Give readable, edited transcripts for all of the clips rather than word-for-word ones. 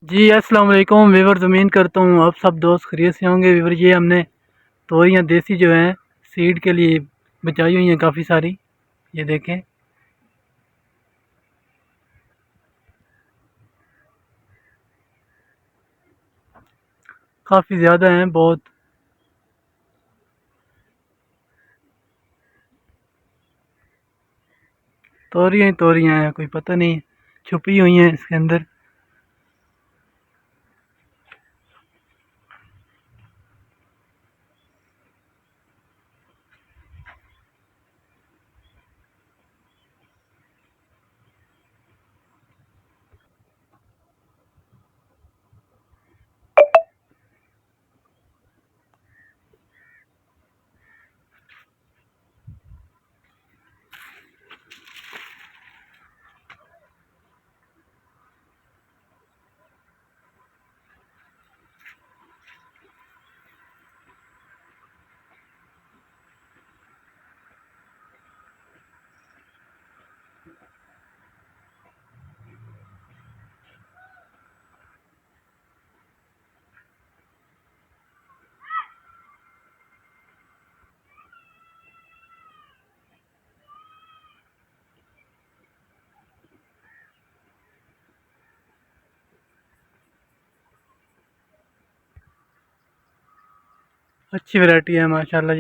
जी अस्सलाम वालेकुम वीवर। उम्मीद करता हूँ आप सब दोस्त खैरियत से होंगे। वीवर ये हमने तोरियां देसी जो हैं सीड के लिए बचाई हुई हैं काफ़ी सारी। ये देखें, काफ़ी ज़्यादा हैं, बहुत। तोरियां ही तोरियां हैं, कोई पता नहीं छुपी हुई हैं इसके अंदर। अच्छी वैरायटी है माशाल्लाह।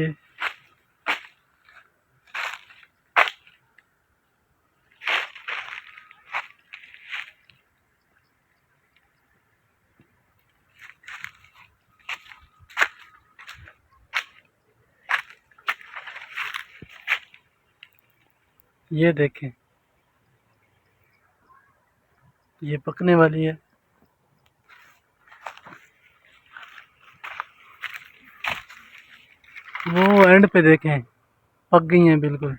ये देखें, ये पकने वाली है। वो एंड पे देखें, पक गई हैं बिल्कुल।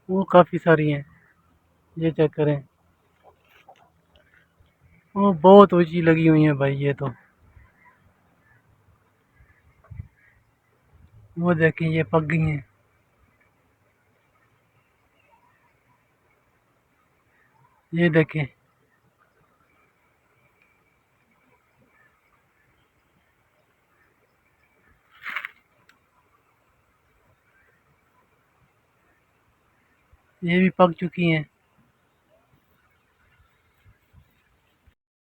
वो काफ़ी सारी हैं, ये चेक करें। वो बहुत ऊंची लगी हुई हैं भाई ये तो। वो देखें, ये पक गई हैं। ये देखें, ये भी पक चुकी हैं।